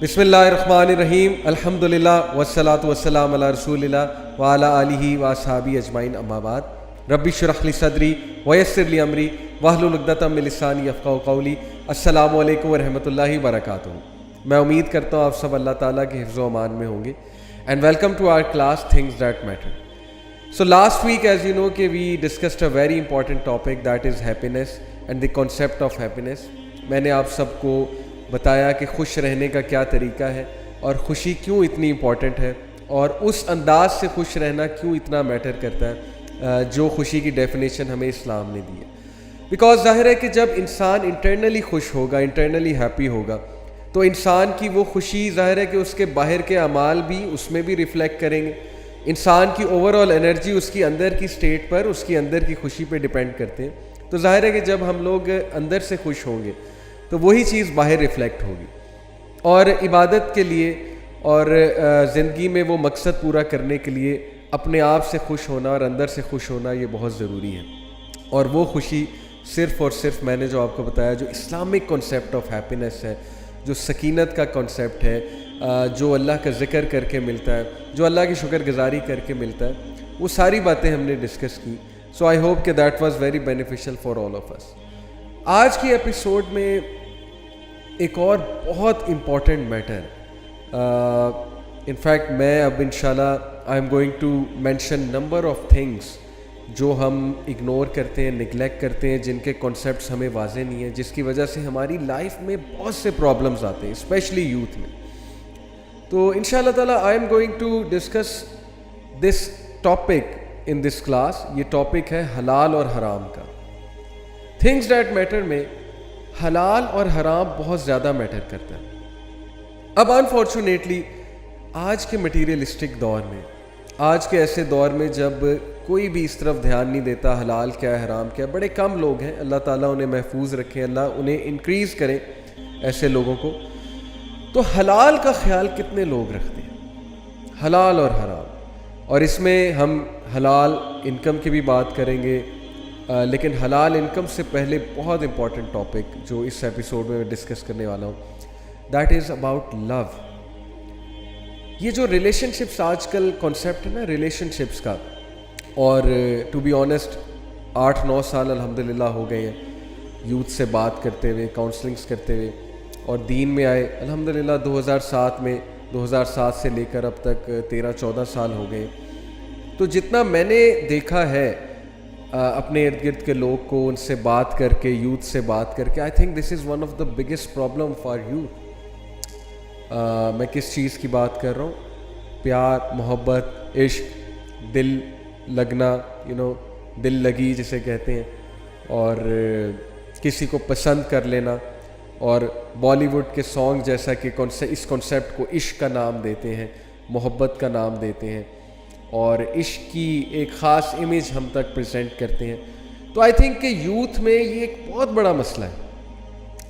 بسم اللہ الرحمن الرحیم الحمدللہ والصلاۃ والسلام علی رسول اللہ وعلی آلہ واصحابہ اجمعین اما بعد رب اشرح لی صدری ویسر لی امری واحلل عقدۃ من لسانی یفقہوا قولی. السلام علیکم ورحمۃ اللہ وبرکاتہ. میں امید کرتا ہوں آپ سب اللہ تعالیٰ کے حفظ و امان میں ہوں گے. And welcome to our class things that matter. So last week, as you know, we discussed a very important topic, that is happiness and the concept of happiness. میں نے آپ سب کو بتایا کہ خوش رہنے کا کیا طریقہ ہے اور خوشی کیوں اتنی امپورٹنٹ ہے اور اس انداز سے خوش رہنا کیوں اتنا میٹر کرتا ہے جو خوشی کی ڈیفینیشن ہمیں اسلام نے دی ہے. بیکاز ظاہر ہے کہ جب انسان انٹرنلی خوش ہوگا, انٹرنلی ہیپی ہوگا, تو انسان کی وہ خوشی ظاہر ہے کہ اس کے باہر کے اعمال بھی اس میں بھی ریفلیکٹ کریں گے. انسان کی اوور آل انرجی اس کی اندر کی سٹیٹ پر, اس کی اندر کی خوشی پہ ڈیپینڈ کرتے ہیں. تو ظاہر ہے کہ جب ہم لوگ اندر سے خوش ہوں گے تو وہی چیز باہر ریفلیکٹ ہوگی. اور عبادت کے لیے اور زندگی میں وہ مقصد پورا کرنے کے لیے اپنے آپ سے خوش ہونا اور اندر سے خوش ہونا یہ بہت ضروری ہے. اور وہ خوشی صرف اور صرف میں نے جو آپ کو بتایا, جو اسلامک کنسیپٹ آف ہیپینس ہے, جو سکینت کا کنسیپٹ ہے, جو اللہ کا ذکر کر کے ملتا ہے, جو اللہ کی شکر گزاری کر کے ملتا ہے, وہ ساری باتیں ہم نے ڈسکس کی. سو آئی ہوپ کہ that was very beneficial for all of us. آج کی ایپیسوڈ میں ایک اور بہت امپورٹنٹ میٹر, انفیکٹ میں اب انشاءاللہ I'm going to mention number of things جو ہم اگنور کرتے ہیں, نگلیکٹ کرتے ہیں, جن کے کنسیپٹس ہمیں واضح نہیں ہیں, جس کی وجہ سے ہماری لائف میں بہت سے پرابلمز آتے ہیں, اسپیشلی یوتھ میں. تو انشاءاللہ تعالیٰ I'm going to discuss this topic in this class. یہ ٹاپک ہے حلال اور حرام کا. تھنگز دیٹ میٹر میں حلال اور حرام بہت زیادہ میٹر کرتا ہے. اب انفارچونیٹلی آج کے مٹیریلسٹک دور میں, آج کے ایسے دور میں جب کوئی بھی اس طرف دھیان نہیں دیتا حلال کیا ہے حرام کیا ہے, بڑے کم لوگ ہیں, اللہ تعالیٰ انہیں محفوظ رکھیں, اللہ انہیں انکریز کرے ایسے لوگوں کو. تو حلال کا خیال کتنے لوگ رکھتے ہیں, حلال اور حرام. اور اس میں ہم حلال انکم کی بھی بات کریں گے, لیکن حلال انکم سے پہلے بہت امپورٹنٹ ٹاپک جو اس ایپیسوڈ میں ڈسکس کرنے والا ہوں, دیٹ از اباؤٹ لو. یہ جو ریلیشن شپس آج کل کانسیپٹ ہے نا ریلیشن شپس کا, اور ٹو بی آنیسٹ 8-9 سال الحمدللہ ہو گئے ہیں یوتھ سے بات کرتے ہوئے, کاؤنسلنگس کرتے ہوئے, اور دین میں آئے الحمدللہ 2007 میں, 2007 سے لے کر اب تک 13-14 سال ہو گئے. تو جتنا میں نے دیکھا ہے اپنے ارد گرد کے لوگ کو, ان سے بات کر کے, یوتھ سے بات کر کے, I think this is one of the biggest problem for youth. میں کس چیز کی بات کر رہا ہوں؟ پیار, محبت, عشق, دل لگنا, دل لگی جسے کہتے ہیں, اور کسی کو پسند کر لینا. اور بالی ووڈ کے سانگ جیسا کہ اس کنسیپٹ کو عشق کا نام دیتے ہیں, محبت کا نام دیتے ہیں, اور عشق کی ایک خاص امیج ہم تک پریزنٹ کرتے ہیں. تو آئی تھنک کہ یوتھ میں یہ ایک بہت بڑا مسئلہ ہے.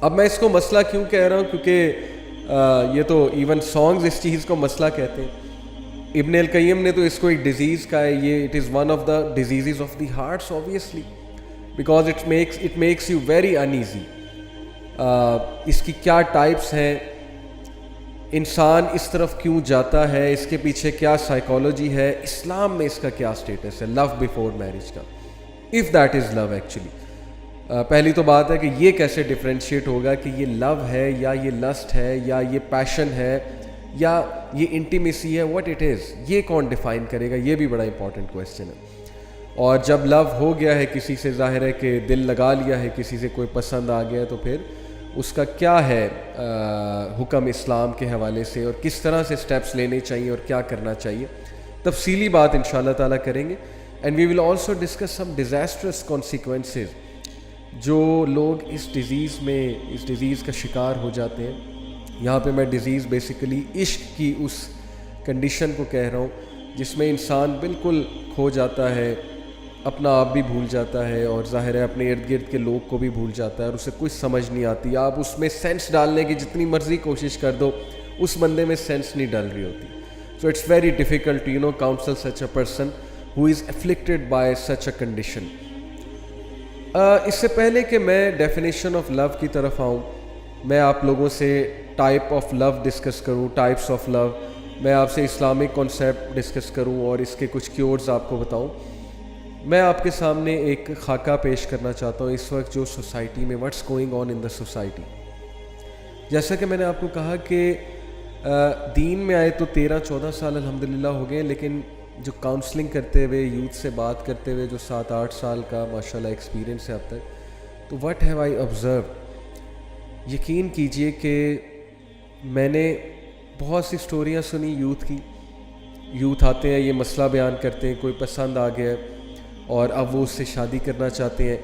اب میں اس کو مسئلہ کیوں کہہ رہا ہوں, کیونکہ یہ تو ایون سانگز اس چیز کو مسئلہ کہتے ہیں. ابن القیم نے تو اس کو ایک ڈیزیز کہا ہے. یہ it is one of the diseases of the hearts obviously, because it makes you very uneasy. اس کی کیا ٹائپس ہیں, انسان اس طرف کیوں جاتا ہے, اس کے پیچھے کیا سائیکالوجی ہے, اسلام میں اس کا کیا سٹیٹس ہے, لو بیفور میرج کا, if that is love actually. پہلی تو بات ہے کہ یہ کیسے ڈفرینشیٹ ہوگا کہ یہ لو ہے یا یہ لسٹ ہے یا یہ پیشن ہے یا یہ انٹیمیسی ہے, واٹ اٹ از, یہ کون ڈیفائن کرے گا, یہ بھی بڑا امپورٹنٹ کویسچن ہے. اور جب لو ہو گیا ہے کسی سے, ظاہر ہے کہ دل لگا لیا ہے کسی سے, کوئی پسند آ گیا, تو پھر اس کا کیا ہے حکم اسلام کے حوالے سے, اور کس طرح سے سٹیپس لینے چاہیے اور کیا کرنا چاہیے, تفصیلی بات انشاءاللہ تعالیٰ کریں گے. And we will also discuss some disastrous consequences جو لوگ اس ڈیزیز کا شکار ہو جاتے ہیں. یہاں پہ میں ڈیزیز بیسیکلی عشق کی اس کنڈیشن کو کہہ رہا ہوں جس میں انسان بالکل کھو جاتا ہے, اپنا آپ بھی بھول جاتا ہے, اور ظاہر ہے اپنے ارد گرد کے لوگ کو بھی بھول جاتا ہے, اور اسے کچھ سمجھ نہیں آتی. آپ اس میں سینس ڈالنے کی جتنی مرضی کوشش کر دو, اس بندے میں سینس نہیں ڈال رہی ہوتی. So it's very difficult to counsel such a person who is afflicted by such a condition. اس سے پہلے کہ میں ڈیفینیشن آف لو کی طرف آؤں, میں آپ لوگوں سے ٹائپ آف لو ڈسکس کروں, ٹائپس آف لو, میں آپ سے اسلامک کانسیپٹ ڈسکس کروں اور اس کے کچھ کیورز آپ کو بتاؤں. میں آپ کے سامنے ایک خاکہ پیش کرنا چاہتا ہوں اس وقت جو سوسائٹی میں what's going on in the society. جیسا کہ میں نے آپ کو کہا کہ دین میں آئے تو 13-14 سال الحمدللہ ہو گئے, لیکن جو کاؤنسلنگ کرتے ہوئے, یوتھ سے بات کرتے ہوئے جو 7-8 سال کا ماشاءاللہ ایکسپیرینس ہے اب تک, تو واٹ ہیو آئی آبزرو, یقین کیجئے کہ میں نے بہت سی سٹوریاں سنی یوتھ کی. یوتھ آتے ہیں, یہ مسئلہ بیان کرتے ہیں, کوئی پسند آ گیا اور اب وہ اس سے شادی کرنا چاہتے ہیں.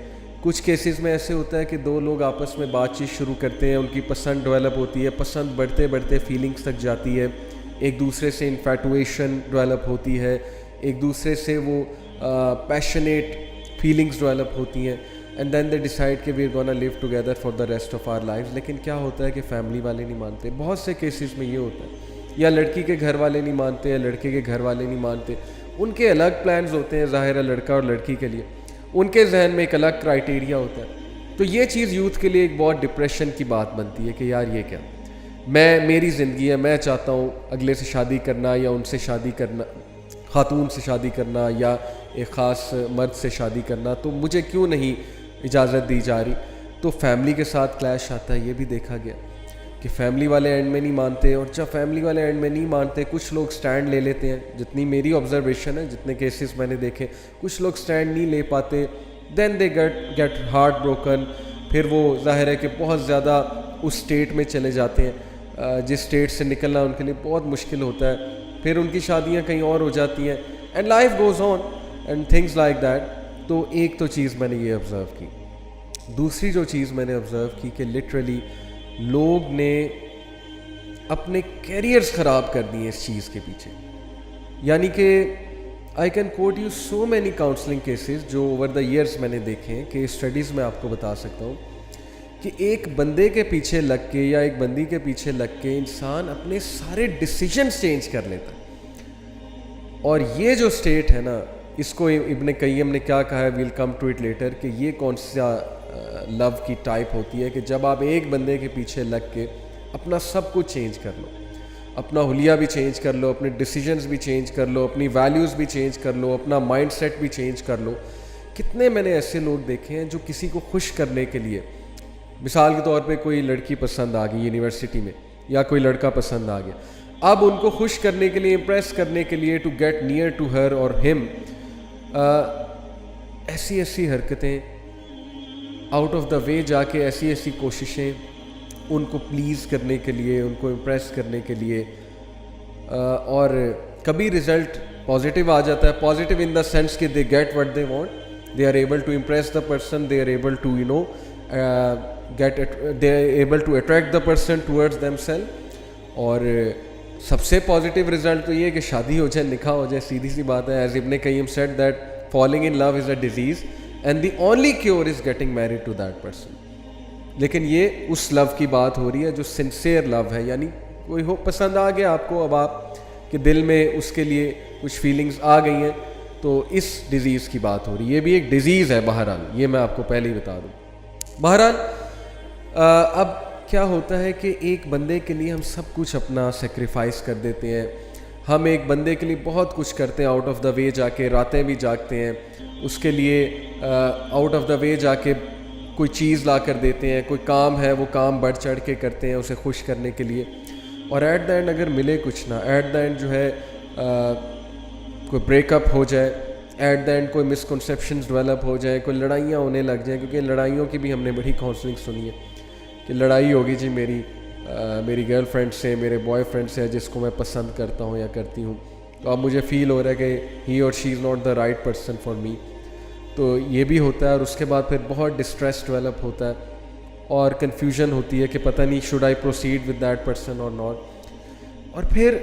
کچھ کیسز میں ایسے ہوتا ہے کہ دو لوگ آپس میں بات چیت شروع کرتے ہیں, ان کی پسند ڈیولپ ہوتی ہے, پسند بڑھتے بڑھتے فیلنگز تک جاتی ہے, ایک دوسرے سے انفیٹویشن ڈیولپ ہوتی ہے, ایک دوسرے سے وہ پیشنیٹ فیلنگز ڈیولپ ہوتی ہیں, اینڈ دین دے ڈیسائڈ کہ we are gonna live together for the rest of our life. لیکن کیا ہوتا ہے کہ فیملی والے نہیں مانتے. بہت سے کیسز میں یہ ہوتا ہے, یا لڑکی کے گھر والے نہیں مانتے یا لڑکے کے گھر والے نہیں مانتے. ان کے الگ پلانز ہوتے ہیں ظاہر ہے لڑکا اور لڑکی کے لیے, ان کے ذہن میں ایک الگ کرائٹیریا ہوتا ہے. تو یہ چیز یوتھ کے لیے ایک بہت ڈپریشن کی بات بنتی ہے کہ یار یہ کیا, میری زندگی ہے, میں چاہتا ہوں اگلے سے شادی کرنا یا ان سے شادی کرنا, خاتون سے شادی کرنا یا ایک خاص مرد سے شادی کرنا, تو مجھے کیوں نہیں اجازت دی جا رہی. تو فیملی کے ساتھ کلیش آتا ہے. یہ بھی دیکھا گیا کہ فیملی والے اینڈ میں نہیں مانتے, اور جب فیملی والے اینڈ میں نہیں مانتے کچھ لوگ سٹینڈ لے لیتے ہیں. جتنی میری آبزرویشن ہے, جتنے کیسز میں نے دیکھے, کچھ لوگ سٹینڈ نہیں لے پاتے, دین دے گیٹ ہارٹ بروکن. پھر وہ ظاہر ہے کہ بہت زیادہ اس اسٹیٹ میں چلے جاتے ہیں جس اسٹیٹ سے نکلنا ان کے لیے بہت مشکل ہوتا ہے. پھر ان کی شادیاں کہیں اور ہو جاتی ہیں, and life goes on and things like that. تو ایک تو چیز میں نے یہ آبزرو کی. دوسری جو چیز میں نے آبزرو کی کہ لٹرلی لوگ نے اپنے کیریئرز خراب کر دیے اس چیز کے پیچھے. یعنی کہ I can quote you so many counselling cases جو اوور دا ایئرس میں نے دیکھے ہیں, کہ اسٹڈیز میں آپ کو بتا سکتا ہوں کہ ایک بندے کے پیچھے لگ کے یا ایک بندی کے پیچھے لگ کے انسان اپنے سارے ڈیسیجنز چینج کر لیتا ہے. اور یہ جو اسٹیٹ ہے نا, اس کو ابن قیم نے کیا کہا ہے, we'll come to it later, کہ یہ کون سا لو کی ٹائپ ہوتی ہے کہ جب آپ ایک بندے کے پیچھے لگ کے اپنا سب کچھ چینج کر لو, اپنا حلیہ بھی چینج کر لو, اپنے ڈیسیجنز بھی چینج کر لو, اپنی ویلیوز بھی چینج کر لو, اپنا مائنڈ سیٹ بھی چینج کر لو. کتنے میں نے ایسے لوگ دیکھے ہیں جو کسی کو خوش کرنے کے لیے, مثال کے طور پہ کوئی لڑکی پسند آ گئی یونیورسٹی میں, یا کوئی لڑکا پسند آ گیا, اب ان کو خوش کرنے کے لیے, امپریس کرنے کے لیے, to get near to her اور ہم, ایسی ایسی حرکتیں, آؤٹ آف دا وے جا کے ایسی ایسی کوششیں ان کو پلیز کرنے کے لیے, ان کو امپریس کرنے کے لیے. اور کبھی رزلٹ پازیٹیو آ جاتا ہے, پازیٹیو ان دا سینس کہ they get what they want, they are able to impress the person, they are able to they are able to attract the person towards themselves. اور سب سے positive result تو یہ ہے کہ شادی ہو جائے, نکاح ہو جائے, سیدھی سی بات ہے. As Ibn Qayyim said that falling in love is a disease and the only cure is getting married to that person. لیکن یہ اس لو کی بات ہو رہی ہے جو سنسیئر لو ہے, یعنی کوئی ہو پسند آ گیا آپ کو, اب آپ کے دل میں اس کے لیے کچھ فیلنگز آ گئی ہیں, تو اس ڈیزیز کی بات ہو رہی ہے. یہ بھی ایک ڈیزیز ہے بہرحال, یہ میں آپ کو پہلے ہی بتا دوں. بہرحال اب کیا ہوتا ہے کہ ایک بندے کے لیے ہم سب کچھ اپنا سیکریفائس کر دیتے ہیں. ہم ایک بندے کے لیے بہت کچھ کرتے ہیں, آؤٹ آف دا وے جا کے راتیں بھی جاگتے ہیں اس کے لیے, آؤٹ آف دا وے جا کے کوئی چیز لا کر دیتے ہیں, کوئی کام ہے وہ کام بڑھ چڑھ کے کرتے ہیں اسے خوش کرنے کے لیے. اور ایٹ دا اینڈ اگر ملے کچھ نہ, ایٹ دا اینڈ جو ہے کوئی بریک اپ ہو جائے, ایٹ دا اینڈ کوئی مسکنسیپشنز ڈیولپ ہو جائیں, کوئی لڑائیاں ہونے لگ جائیں, کیونکہ لڑائیوں کی بھی ہم نے بڑی کاؤنسلنگ سنی ہے کہ لڑائی ہوگی جی میری گرل فرینڈ سے, میرے بوائے فرینڈ سے جس کو میں پسند کرتا ہوں یا کرتی ہوں, تو اب مجھے فیل ہو رہا ہے کہ ہی اور she is not the right person for me. تو یہ بھی ہوتا ہے. اور اس کے بعد پھر بہت ڈسٹریس ڈیولپ ہوتا ہے اور کنفیوژن ہوتی ہے کہ پتہ نہیں should I proceed with that person اور ناٹ. اور پھر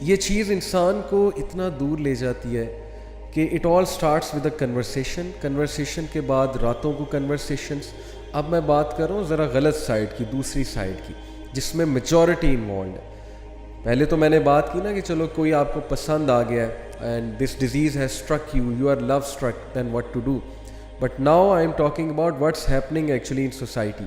یہ چیز انسان کو اتنا دور لے جاتی ہے کہ it all starts with a conversation کے بعد راتوں کو کنورسیشنس. اب میں بات کر رہا ہوں ذرا غلط سائڈ کی, دوسری سائڈ کی, جس میں میجورٹی انوالوڈ ہے. پہلے تو میں نے بات کی نا کہ چلو کوئی آپ کو پسند آ گیا ہے and this disease has struck you, you are love struck, then what to do. But now I am talking about what's happening actually in society,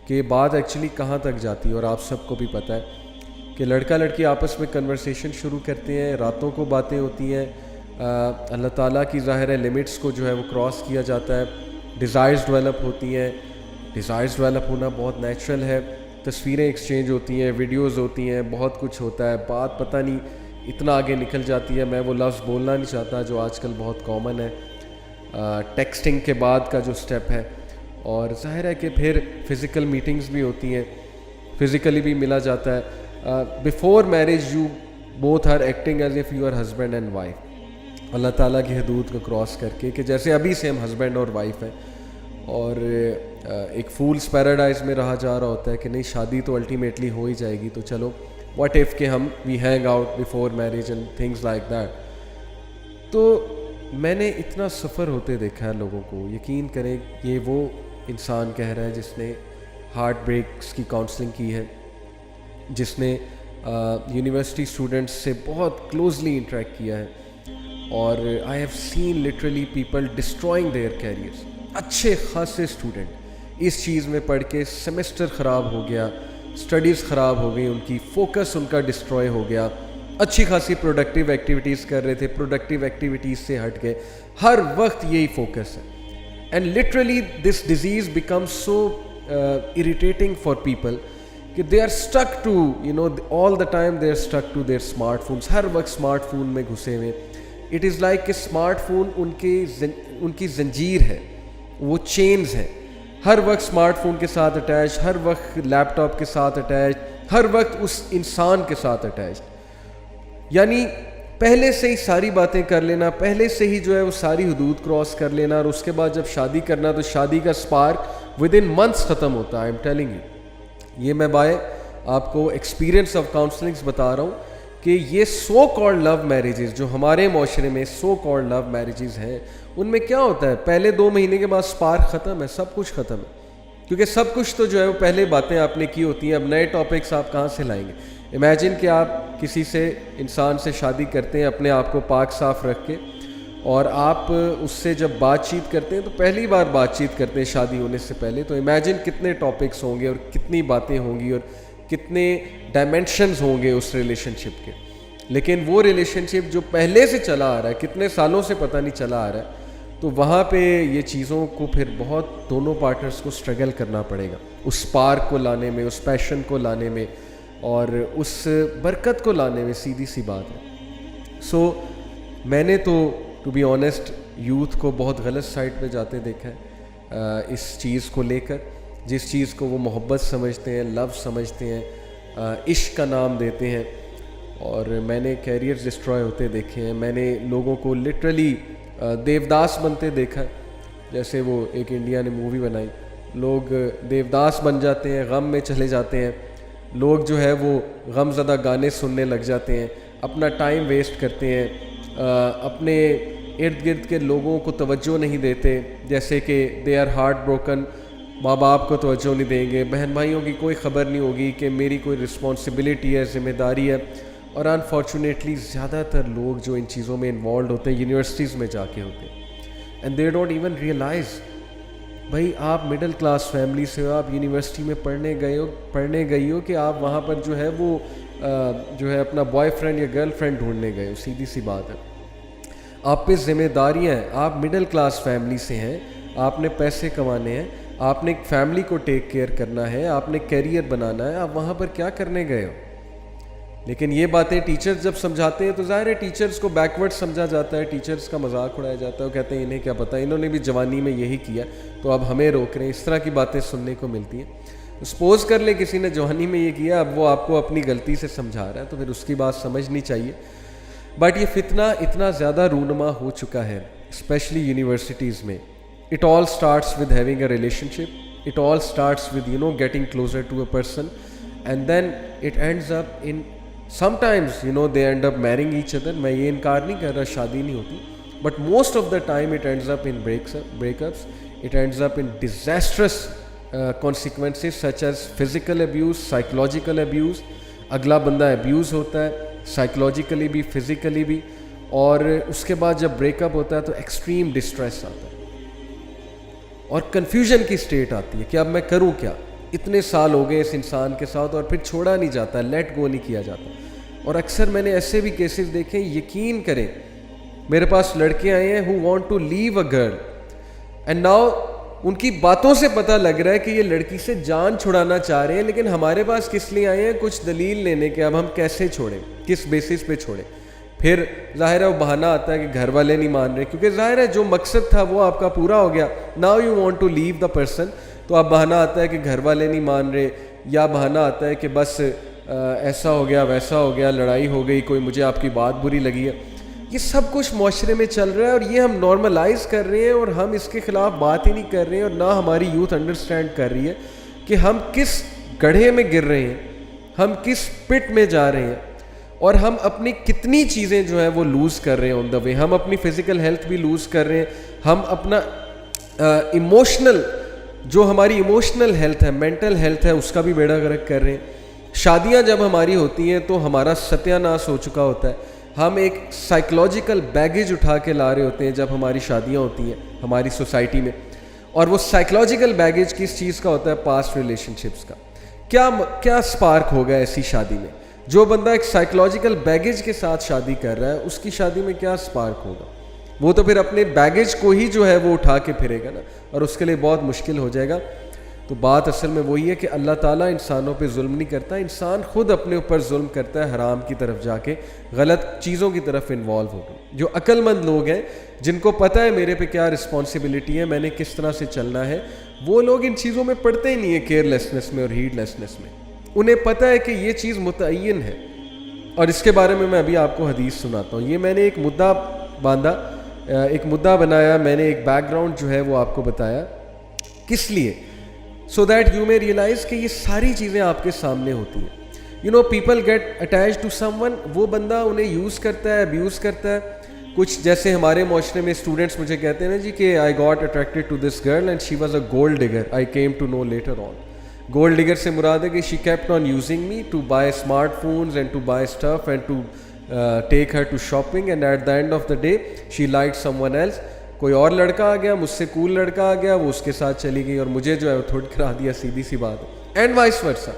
کہ بات ایکچولی کہاں تک جاتی ہے. اور آپ سب کو بھی پتہ ہے کہ لڑکا لڑکی آپس میں کنورسیشن شروع کرتے ہیں, راتوں کو باتیں ہوتی ہیں, اللہ تعالیٰ کی ظاہر ہے لمٹس کو جو ہے وہ کراس کیا جاتا ہے, ڈیزائرز ڈیولپ ہوتی ہیں. ڈیزائرز ڈیولپ ہونا بہت نیچرل ہے, تصویریں ایکسچینج ہوتی ہیں, ویڈیوز ہوتی ہیں, بہت کچھ ہوتا ہے. بات پتہ نہیں اتنا آگے نکل جاتی ہے, میں وہ لفظ بولنا نہیں چاہتا جو آج کل بہت کامن ہے, ٹیکسٹنگ کے بعد کا جو سٹیپ ہے. اور ظاہر ہے کہ پھر فزیکل میٹنگز بھی ہوتی ہیں, فزیکلی بھی ملا جاتا ہے. Before marriage you both are acting as if you are husband and wife, اللہ تعالیٰ کی حدود کو کراس کر کے, کہ جیسے ابھی سے ہم ہسبینڈ اور وائف ہیں. اور ایک فولس پیراڈائز میں رہا جا رہا ہوتا ہے کہ نہیں شادی تو الٹیمیٹلی ہو ہی جائے گی, تو چلو واٹ ایف کہ ہم we hang out before marriage and things like that. تو میں نے اتنا سفر ہوتے دیکھا ہے لوگوں کو, یقین کریں یہ وہ انسان کہہ رہا ہے جس نے ہارٹ بریکس کی کاؤنسلنگ کی ہے, جس نے یونیورسٹی اسٹوڈنٹس سے بہت کلوزلی انٹریکٹ کیا ہے. اور I have seen literally people destroying their careers. اچھے خاصے اسٹوڈنٹ اس چیز میں پڑھ کے سیمسٹر خراب ہو گیا, اسٹڈیز خراب ہو گئی ان کی, فوکس ان کا ڈسٹروائے ہو گیا. اچھی خاصی پروڈکٹیو ایکٹیویٹیز کر رہے تھے, پروڈکٹیو ایکٹیویٹیز سے ہٹ گئے, ہر وقت یہی فوکس ہے. And literally this disease become so irritating for people کہ they are stuck to all the time they are stuck to their smart phones, ہر وقت اسمارٹ فون میں گھسے ہوئے. اٹ از لائک کہ اسمارٹ فون ان کی زنجیر ہے, وہ چینز ہیں, ہر وقت اسمارٹ فون کے ساتھ اٹیچ, ہر وقت لیپ ٹاپ کے ساتھ اٹیچ, ہر وقت اس انسان کے ساتھ اٹیچ. یعنی پہلے سے ہی ساری باتیں کر لینا, پہلے سے ہی جو ہے وہ ساری حدود کراس کر لینا, اور اس کے بعد جب شادی کرنا تو شادی کا اسپارک ود ان منتھس ختم ہوتا ہے. آئی ایم ٹیلنگ یو, یہ میں بائے آپ کو ایکسپیرینس آف کاؤنسلنگس بتا رہا ہوں کہ یہ سو کالڈ لو میریجز جو ہمارے معاشرے میں سو کالڈ لو میریجز ہیں, ان میں کیا ہوتا ہے, پہلے 2 مہینے کے بعد اسپارک ختم ہے, سب کچھ ختم ہے, کیونکہ سب کچھ تو جو ہے وہ پہلے باتیں آپ نے کی ہوتی ہیں. اب نئے ٹاپکس آپ کہاں سے لائیں گے؟ امیجن کہ آپ کسی سے انسان سے شادی کرتے ہیں اپنے آپ کو پاک صاف رکھ کے, اور آپ اس سے جب بات چیت کرتے ہیں تو پہلی بار بات چیت کرتے ہیں شادی ہونے سے پہلے, تو امیجن کتنے ٹاپکس ہوں گے اور کتنی باتیں ہوں گی اور کتنے ڈائمینشنز ہوں گے اس ریلیشن شپ کے. لیکن وہ ریلیشن شپ جو پہلے سے چلا آ رہا ہے, کتنے سالوں سے پتہ نہیں چلا آ رہا ہے, تو وہاں پہ یہ چیزوں کو پھر بہت دونوں پارٹنرز کو اسٹرگل کرنا پڑے گا اس اسپارک کو لانے میں, اس پیشن کو لانے میں, اور اس برکت کو لانے میں. سیدھی سی بات ہے. سو میں نے تو ٹو بی آنیسٹ یوتھ کو بہت غلط سائڈ پہ جاتے دیکھا ہے اس چیز کو لے کر, جس چیز کو وہ محبت سمجھتے ہیں, لو سمجھتے ہیں, عشق کا نام دیتے ہیں. اور میں نے کیریئرز ڈسٹرائے ہوتے دیکھے ہیں, میں نے لوگوں کو لٹرلی دیوداس بنتے دیکھا ہے. جیسے وہ ایک انڈیا نے مووی بنائی, لوگ دیوداس بن جاتے ہیں, غم میں چلے جاتے ہیں, لوگ جو ہے وہ غم زدہ گانے سننے لگ جاتے ہیں, اپنا ٹائم ویسٹ کرتے ہیں, اپنے ارد گرد کے لوگوں کو توجہ نہیں دیتے, جیسے کہ دے آر ہارٹ بروکن, ماں باپ کو توجہ نہیں دیں گے, بہن بھائیوں کی کوئی خبر نہیں ہوگی کہ میری کوئی رسپانسبلٹی ہے, ذمہ داری ہے. اور انفارچونیٹلی زیادہ تر لوگ جو ان چیزوں میں انوالوڈ ہوتے ہیں یونیورسٹیز میں جا کے ہوتے ہیں, and they don't even realize. بھائی آپ مڈل کلاس فیملی سے ہو, آپ یونیورسٹی میں پڑھنے گئی ہو کہ آپ وہاں پر جو ہے وہ جو ہے اپنا بوائے فرینڈ یا گرل فرینڈ ڈھونڈنے گئے ہو. سیدھی سی بات ہے, آپ پہ ذمہ داریاں ہیں, آپ مڈل کلاس فیملی سے ہیں, آپ نے پیسے کمانے ہیں, آپ نے ایک فیملی کو ٹیک کیئر کرنا ہے, آپ نے کیریئر بنانا ہے, آپ وہاں پر کیا کرنے گئے ہو. لیکن یہ باتیں ٹیچرز جب سمجھاتے ہیں تو ظاہر ہے ٹیچرز کو بیکورڈ سمجھا جاتا ہے, ٹیچرز کا مذاق اڑایا جاتا ہے, وہ کہتے ہیں انہیں کیا پتہ, انہوں نے بھی جوانی میں یہی کیا تو اب ہمیں روک رہے ہیں. اس طرح کی باتیں سننے کو ملتی ہیں. سپوز کر لیں کسی نے جوانی میں یہ کیا, اب وہ آپ کو اپنی غلطی سے سمجھا رہا ہے تو پھر اس کی بات سمجھنی چاہیے. بٹ یہ فتنہ اتنا زیادہ رونما ہو چکا ہے اسپیشلی یونیورسٹیز میں. It all starts with having a relationship, it all starts with getting closer to a person, and then it ends up in sometimes they end up marrying each other. میں یہ انکار نہیں کر رہا شادی نہیں ہوتی, but most of the time it ends up in breakups, it ends up in disastrous consequences such as physical abuse, psychological abuse. اگلا بندہ abuse ہوتا ہے psychologically بھی physically بھی, اور اس کے بعد جب بریک اپ ہوتا ہے تو extreme distress آتا ہے اور confusion کی state آتی ہے کہ اب میں کروں کیا. اتنے سال ہو گئے اس انسان کے ساتھ اور پھر چھوڑا نہیں جاتا, لیٹ گو نہیں کیا جاتا. اور اکثر میں نے ایسے بھی کیسز دیکھے, یقین کریں میرے پاس لڑکے آئے ہیں who want to leave a girl and now ان کی باتوں سے پتہ لگ رہا ہے کہ یہ لڑکی سے جان چھڑانا چاہ رہے ہیں, لیکن ہمارے پاس کس لیے آئے ہیں؟ کچھ دلیل لینے کے, اب ہم کیسے چھوڑیں, کس بیسس پہ چھوڑیں. پھر ظاہر ہے وہ بہانہ آتا ہے کہ گھر والے نہیں مان رہے, کیونکہ ظاہر ہے جو مقصد تھا وہ آپ کا پورا ہو گیا. Now you want to leave the person, تو اب بہانہ آتا ہے کہ گھر والے نہیں مان رہے, یا بہانہ آتا ہے کہ بس ایسا ہو گیا ویسا ہو گیا, لڑائی ہو گئی, کوئی مجھے آپ کی بات بری لگی ہے. یہ سب کچھ معاشرے میں چل رہا ہے اور یہ ہم نارملائز کر رہے ہیں اور ہم اس کے خلاف بات ہی نہیں کر رہے ہیں, اور نہ ہماری یوتھ انڈرسٹینڈ کر رہی ہے کہ ہم کس گڑھے میں گر رہے ہیں, ہم کس پٹ میں جا رہے ہیں, اور ہم اپنی کتنی چیزیں جو ہیں وہ لوز کر رہے ہیں آن دا وے. ہم اپنی فزیکل ہیلتھ بھی لوز کر رہے ہیں, ہم اپنا ایموشنل جو ہماری ایموشنل ہیلتھ ہے, مینٹل ہیلتھ ہے, اس کا بھی بیڑا غرق کر رہے ہیں. شادیاں جب ہماری ہوتی ہیں تو ہمارا ستیہ ناش ہو چکا ہوتا ہے. ہم ایک سائیکلوجیکل بیگیج اٹھا کے لا رہے ہوتے ہیں جب ہماری شادیاں ہوتی ہیں ہماری سوسائٹی میں, اور وہ سائیکلوجیکل بیگیج کس چیز کا ہوتا ہے؟ پاسٹ ریلیشن شپس کا. کیا سپارک ہوگا ایسی شادی میں؟ جو بندہ ایک سائیکلوجیکل بیگیج کے ساتھ شادی کر رہا ہے اس کی شادی میں کیا سپارک ہوگا؟ وہ تو پھر اپنے بیگیج کو ہی جو ہے وہ اٹھا کے پھرے گا نا, اور اس کے لیے بہت مشکل ہو جائے گا. تو بات اصل میں وہی ہے کہ اللہ تعالیٰ انسانوں پہ ظلم نہیں کرتا, انسان خود اپنے اوپر ظلم کرتا ہے, حرام کی طرف جا کے غلط چیزوں کی طرف انوالو ہو گئے. جو عقل مند لوگ ہیں جن کو پتہ ہے میرے پہ کیا رسپانسبلٹی ہے, میں نے کس طرح سے چلنا ہے, وہ لوگ ان چیزوں میں پڑتے ہی نہیں ہیں, کیئر لیسنس میں اور ہیڈ لیسنس میں. انہیں پتہ ہے کہ یہ چیز متعین ہے, اور اس کے بارے میں ابھی آپ کو حدیث سناتا ہوں. یہ میں نے ایک مدعا باندھا, ایک مدعا بنایا, میں نے ایک بیک گراؤنڈ جو ہے وہ آپ کو بتایا, کس لیے؟ so that you may realize کہ یہ ساری چیزیں آپ کے سامنے ہوتی ہیں. people get attached to someone, وہ بندہ انہیں یوز کرتا ہے, ابیوز کرتا ہے. کچھ جیسے ہمارے معاشرے میں اسٹوڈنٹس مجھے کہتے ہیں نا جی کہ I got attracted to this girl and she was a gold digger, I came to know later on. gold digger سے مراد ہے کہ she kept on using me to buy smartphones and to buy stuff and to take her to shopping, and at the end of the day she liked someone else. کوئی اور لڑکا آ گیا, مجھ سے کول لڑکا آ گیا, وہ اس کے ساتھ چلی گئی اور مجھے جو ہے وہ تھوڑا کرا دیا, سیدھی سی بات ہے. And vice versa,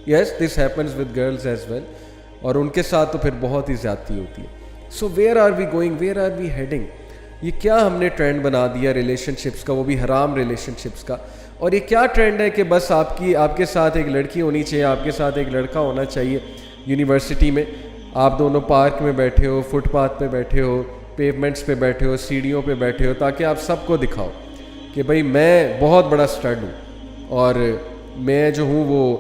yes this happens with girls as well, اور ان کے ساتھ تو پھر بہت ہی زیادتی ہوتی ہے. So where are we going, where are we heading? یہ کیا ہم نے ٹرینڈ بنا دیا ریلیشن شپس کا, وہ بھی حرام ریلیشن شپس کا. اور یہ کیا ٹرینڈ ہے کہ بس آپ کے ساتھ ایک لڑکی ہونی چاہیے, آپ کے ساتھ ایک لڑکا ہونا چاہیے. یونیورسٹی میں آپ دونوں پارک میں بیٹھے ہو, فٹ پاتھ پہ بیٹھے ہو, پیومنٹس پہ بیٹھے ہو, سیڑھیوں پہ بیٹھے ہو, تاکہ آپ سب کو دکھاؤ کہ بھئی میں بہت بڑا اسٹڈ ہوں اور میں جو ہوں وہ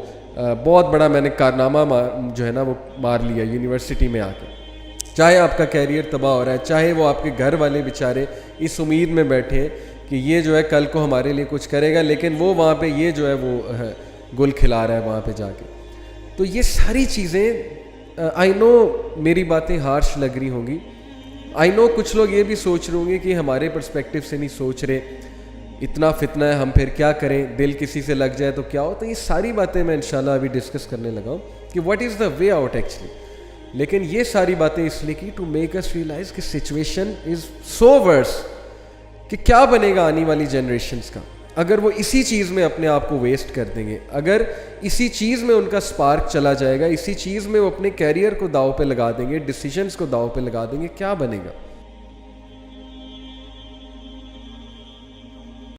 بہت بڑا میں نے کارنامہ جو ہے نا وہ مار لیا یونیورسٹی میں آ کے. چاہے آپ کا کیریئر تباہ ہو رہا ہے, چاہے وہ آپ کے گھر والے بیچارے اس امید میں بیٹھے ہیں کہ یہ جو ہے کل کو ہمارے لیے کچھ کرے گا, لیکن وہ وہاں پہ یہ جو ہے وہ گل کھلا رہا ہے وہاں پہ جا کے. تو یہ ساری چیزیں آئی نو میری باتیں ہارش لگ رہی ہوں گی, آئی نو کچھ لوگ یہ بھی سوچ رہے ہوں گے کہ ہمارے پرسپیکٹیو سے نہیں سوچ رہے, اتنا فتنہ ہے, ہم پھر کیا کریں, دل کسی سے لگ جائے تو کیا ہو. تو یہ ساری باتیں میں انشاءاللہ ابھی ڈسکس کرنے لگا ہوں کہ what is the way out actually. لیکن یہ ساری باتیں اس لیے کی ٹو میک اس ریئلائز کہ سچویشن از سو ورس کہ کیا بنے گا آنے والی جنریشنز کا اگر وہ اسی چیز میں اپنے آپ کو ویسٹ کر دیں گے, اگر اسی چیز میں ان کا سپارک چلا جائے گا, اسی چیز میں وہ اپنے کیریئر کو داؤ پہ لگا دیں گے, ڈیسیجنز کو داؤ پہ لگا دیں گے, کیا بنے گا؟